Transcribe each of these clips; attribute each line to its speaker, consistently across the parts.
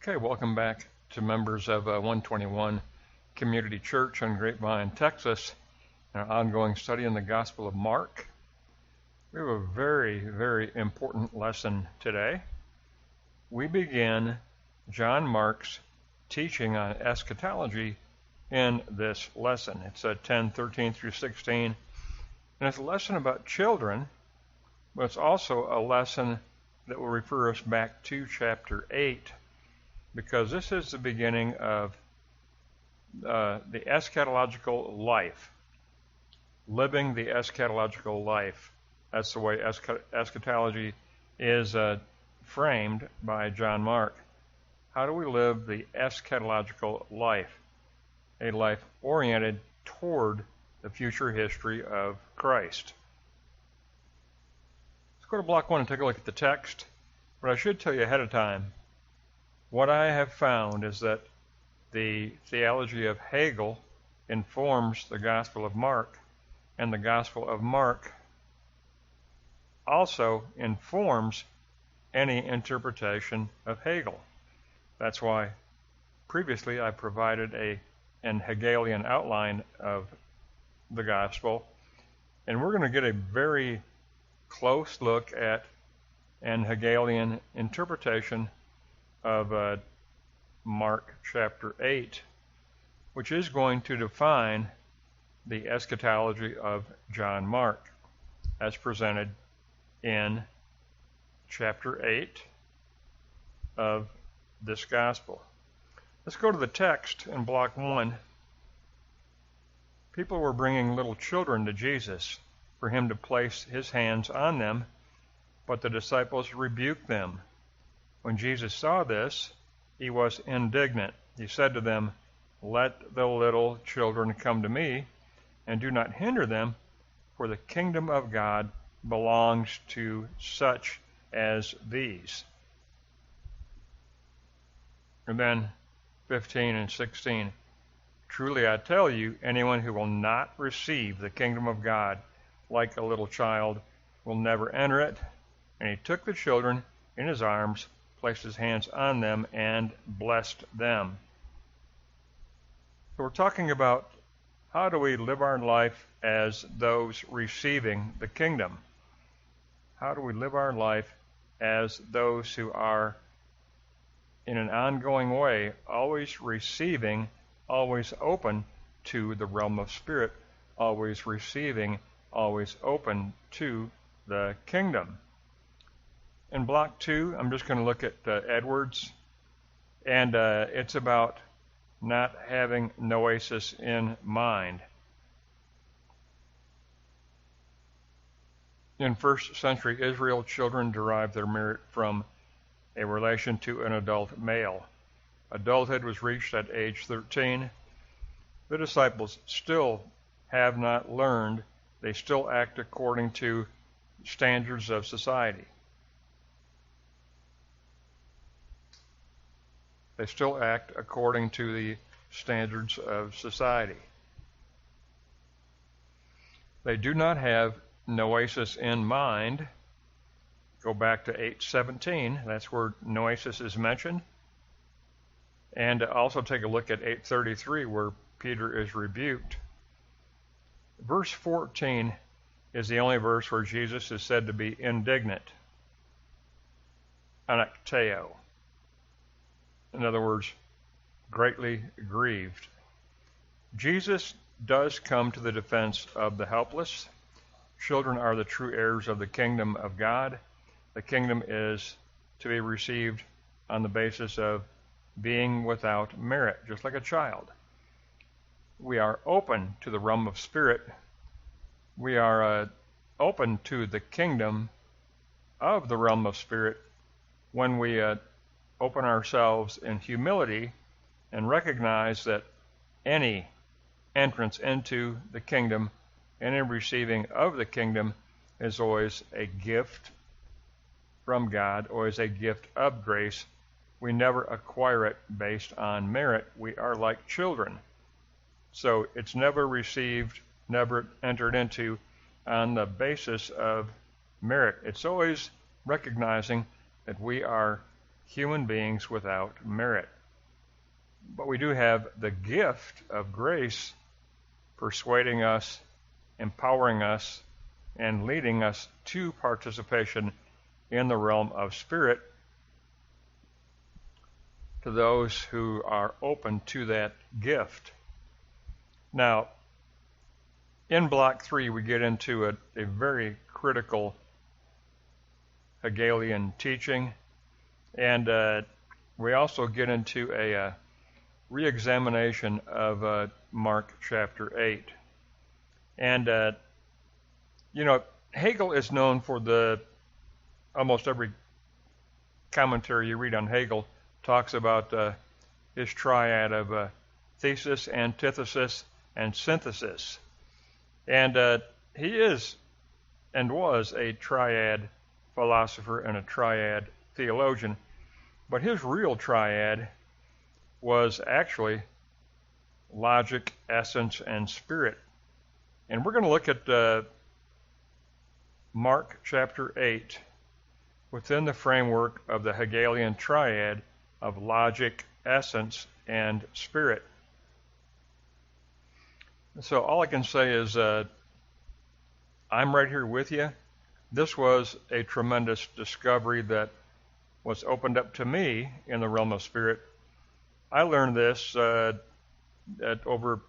Speaker 1: Okay, welcome back to members of 121 Community Church in Grapevine, Texas, and our ongoing study in the Gospel of Mark. We have a very, very important lesson today. We begin John Mark's teaching on eschatology in this lesson. It's 10:13 through 16, and it's a lesson about children, but it's also a lesson that will refer us back to chapter 8, because this is the beginning of the eschatological life, living the eschatological life. That's the way eschatology is framed by John Mark. How do we live the eschatological life? A life oriented toward the future history of Christ. Let's go to block 1 and take a look at the text. But I should tell you ahead of time, what I have found is that the theology of Hegel informs the Gospel of Mark, and the Gospel of Mark also informs any interpretation of Hegel. That's why previously I provided an Hegelian outline of the Gospel, and we're going to get a very close look at an Hegelian interpretation of Mark chapter 8, which is going to define the eschatology of John Mark as presented in chapter 8 of this gospel. Let's go to the text in block 1. People were bringing little children to Jesus for him to place his hands on them, but the disciples rebuked them. When Jesus saw this, he was indignant. He said to them, "Let the little children come to me, and do not hinder them, for the kingdom of God belongs to such as these." And then 15 and 16, "Truly I tell you, anyone who will not receive the kingdom of God like a little child will never enter it." And he took the children in his arms, placed his hands on them, and blessed them. So we're talking about how do we live our life as those receiving the kingdom? How do we live our life as those who are, in an ongoing way, always receiving, always open to the realm of spirit, always receiving, always open to the kingdom? In block 2, I'm just going to look at Edwards, and it's about not having noesis in mind. In first century Israel, children derived their merit from a relation to an adult male. Adulthood was reached at age 13. The disciples still have not learned. They still act according to standards of society. They still act according to the standards of society. They do not have noesis in mind. Go back to 8:17. That's where noesis is mentioned. And also take a look at 8:33, where Peter is rebuked. Verse 14 is the only verse where Jesus is said to be indignant. Anakteo. In other words, greatly grieved. Jesus does come to the defense of the helpless. Children are the true heirs of the kingdom of God. The kingdom is to be received on the basis of being without merit, just like a child. We are open to the realm of spirit. We are open to the kingdom of the realm of spirit when we open ourselves in humility and recognize that any entrance into the kingdom, any receiving of the kingdom, is always a gift from God, always a gift of grace. We never acquire it based on merit. We are like children. So it's never received, never entered into on the basis of merit. It's always recognizing that we are human beings without merit. But we do have the gift of grace persuading us, empowering us, and leading us to participation in the realm of spirit to those who are open to that gift. Now, in Block 3, we get into a very critical Hegelian teaching, and we also get into a re-examination of Mark chapter 8. And, Hegel is known for almost every commentary you read on Hegel talks about his triad of thesis, antithesis, and synthesis. And he is and was a triad philosopher and a triad theologian, but his real triad was actually logic, essence, and spirit. And we're going to look at Mark chapter 8 within the framework of the Hegelian triad of logic, essence, and spirit. So all I can say is I'm right here with you. This was a tremendous discovery that was opened up to me in the realm of spirit. I learned this at over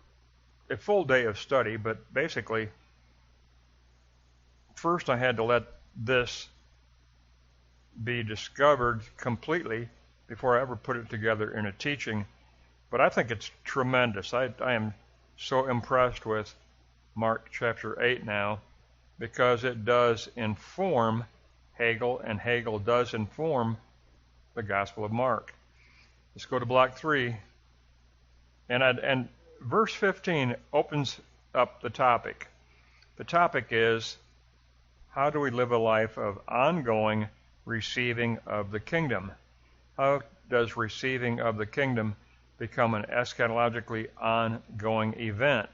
Speaker 1: a full day of study, but basically, first I had to let this be discovered completely before I ever put it together in a teaching. But I think it's tremendous. I am so impressed with Mark chapter 8 now, because it does inform Hegel, and Hegel does inform the Gospel of Mark. Let's go to Block 3. And verse 15 opens up the topic. The topic is, how do we live a life of ongoing receiving of the kingdom? How does receiving of the kingdom become an eschatologically ongoing event?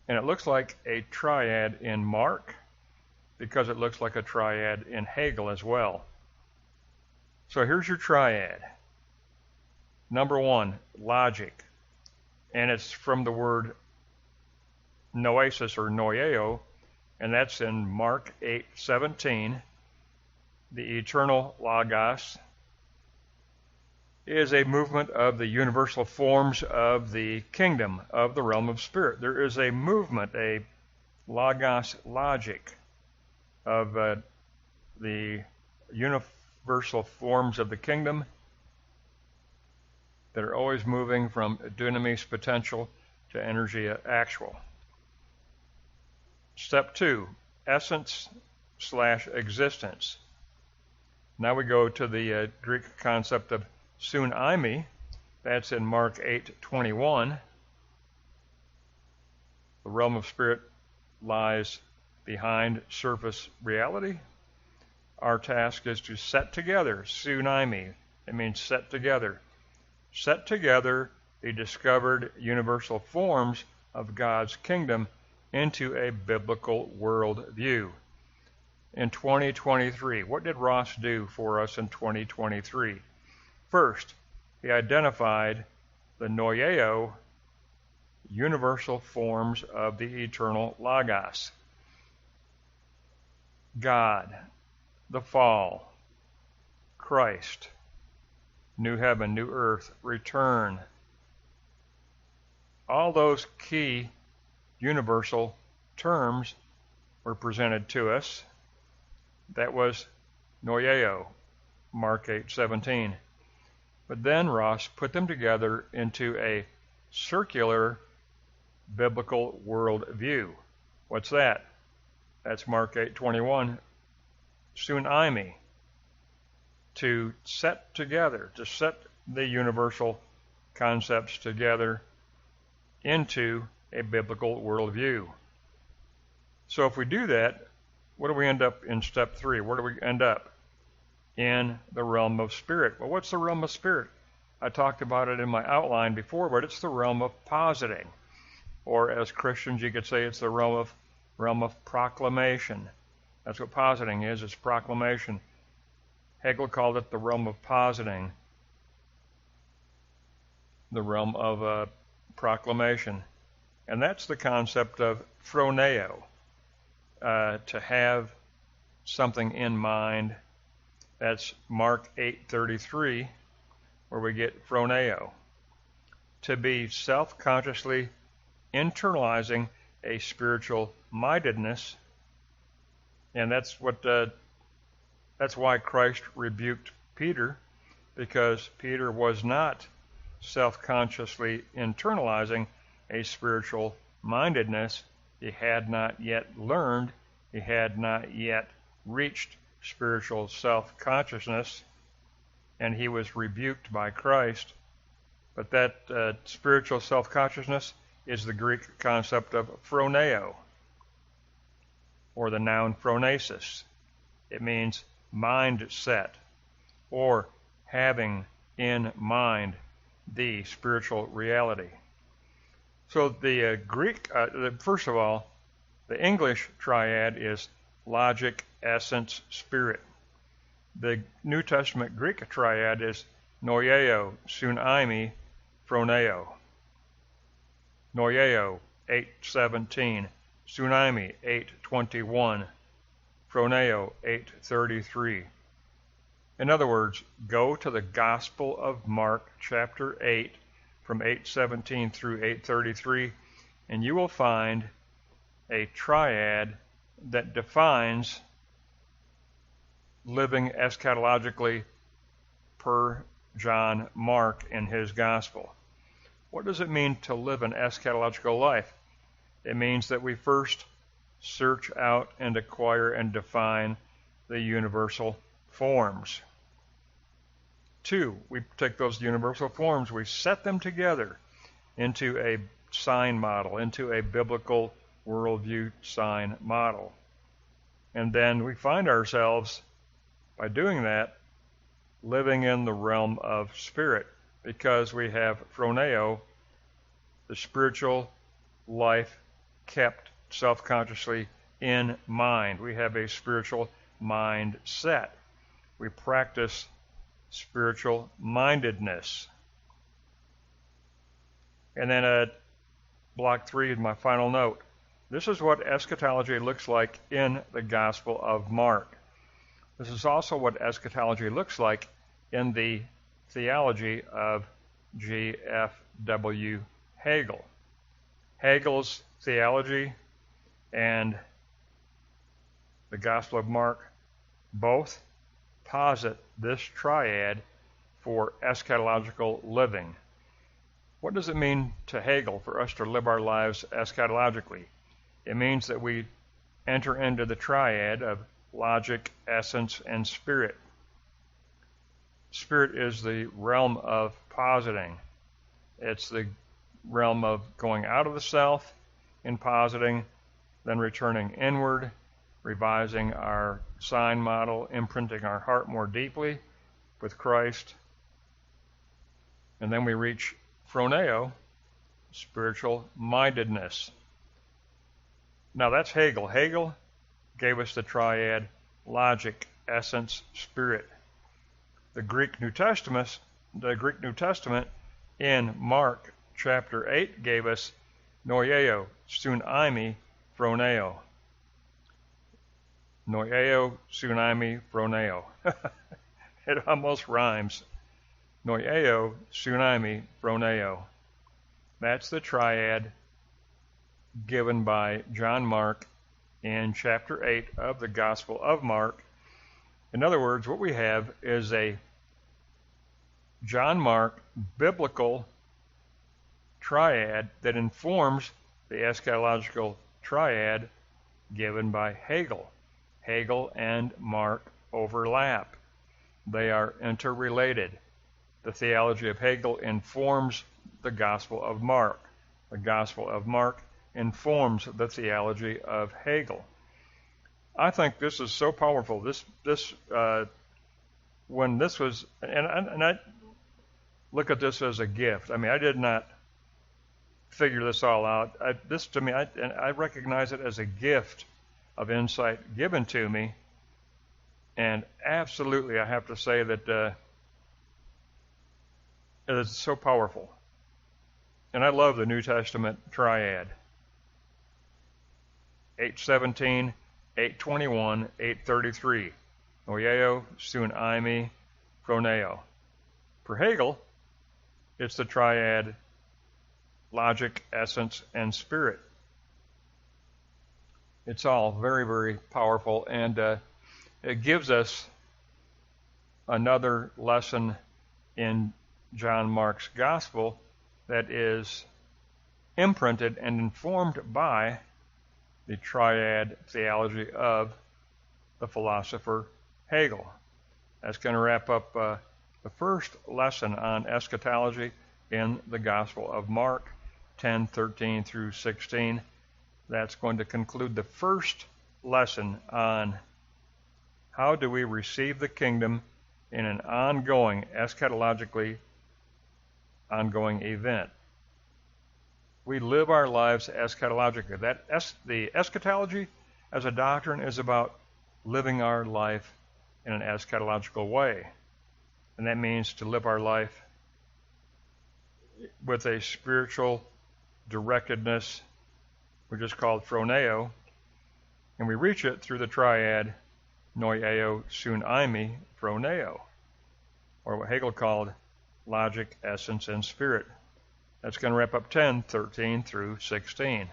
Speaker 1: And it looks like a triad in Mark, because it looks like a triad in Hegel as well. So here's your triad. Number one, logic. And it's from the word noesis or noeo, and that's in Mark 8:17. The eternal logos is a movement of the universal forms of the kingdom of the realm of spirit. There is a movement, a logos logic of the universal forms of the kingdom that are always moving from dunamis potential to energy actual. Step 2, essence/existence. Now we go to the Greek concept of sunami. That's in Mark 8:21. The realm of spirit lies behind surface reality. Our task is to set together, sunami. It means set together. Set together the discovered universal forms of God's kingdom into a biblical worldview. In 2023, what did Ross do for us in 2023? First, he identified the noeo, universal forms of the eternal logos. God, the fall, Christ, new heaven, new earth, return. All those key universal terms were presented to us. That was noeo, Mark 8:17. But then Ross put them together into a circular biblical worldview. What's that? That's Mark 8:21, sunami. To set together, to set the universal concepts together into a biblical worldview. So if we do that, what do we end up in step 3? Where do we end up? In the realm of spirit. Well, what's the realm of spirit? I talked about it in my outline before, but it's the realm of positing. Or as Christians, you could say it's the realm of proclamation. That's what positing is, it's proclamation. Hegel called it the realm of positing, the realm of proclamation. And that's the concept of phroneo, to have something in mind. That's Mark 8:33, where we get phroneo. To be self-consciously internalizing a spiritual mindedness, and that's why Christ rebuked Peter, because Peter was not self-consciously internalizing a spiritual mindedness. He had not yet learned, he had not yet reached spiritual self-consciousness, and he was rebuked by Christ. But that spiritual self-consciousness is the Greek concept of phroneo, or the noun phronesis. It means mindset, or having in mind the spiritual reality. So the Greek, first of all, the English triad is logic, essence, spirit. The New Testament Greek triad is noyeo, sunaimi, phroneo. Noyeo, 8:17. Sunaimi, 8:21. Phroneo, 8:33. In other words, go to the Gospel of Mark, chapter 8, from 8:17 through 8:33, and you will find a triad that defines living eschatologically per John Mark in his Gospel. What does it mean to live an eschatological life? It means that we first search out and acquire and define the universal forms. 2, we take those universal forms, we set them together into a sign model, into a biblical worldview sign model. And then we find ourselves, by doing that, living in the realm of spirit, because we have phroneo, the spiritual life kept self-consciously in mind. We have a spiritual mindset. We practice spiritual mindedness. And then block 3 is my final note. This is what eschatology looks like in the Gospel of Mark. This is also what eschatology looks like in the theology of G.F.W. Hegel. Hegel's theology and the Gospel of Mark both posit this triad for eschatological living. What does it mean to Hegel for us to live our lives eschatologically? It means that we enter into the triad of logic, essence, and spirit. Spirit is the realm of positing. It's the realm of going out of the self in positing, then returning inward, revising our sign model, imprinting our heart more deeply with Christ. And then we reach phroneo, spiritual mindedness. Now that's Hegel. Hegel gave us the triad logic, essence, spirit. The Greek New Testament in Mark chapter 8 gave us noyeo, sunaimi, phroneo. Noyeo, sunaimi, phroneo. It almost rhymes. Noyeo, sunaimi, phroneo. That's the triad given by John Mark in chapter 8 of the Gospel of Mark. In other words, what we have is a John Mark biblical triad that informs the eschatological triad given by Hegel. Hegel and Mark overlap. They are interrelated. The theology of Hegel informs the Gospel of Mark. The Gospel of Mark informs the theology of Hegel. I think this is so powerful. When this was, and I look at this as a gift. I mean, I did not figure this all out. I recognize it as a gift of insight given to me And absolutely, I have to say that it is so powerful. And I love the New Testament triad. 8:17, 8:21, 8:33. Noeo, sun eimi, proneo. For Hegel, it's the triad logic, essence, and spirit. It's all very, very powerful, and it gives us another lesson in John Mark's gospel that is imprinted and informed by the triad theology of the philosopher Hegel. That's going to wrap up the first lesson on eschatology in the Gospel of Mark, 10:13 through 16. That's going to conclude the first lesson on how do we receive the kingdom in an ongoing, eschatologically ongoing event. We live our lives eschatologically. The eschatology as a doctrine is about living our life in an eschatological way. And that means to live our life with a spiritual directedness, which is called phroneo, and we reach it through the triad noeo sun eimi phroneo, or what Hegel called logic, essence, and spirit. That's going to wrap up 10:13 through 16.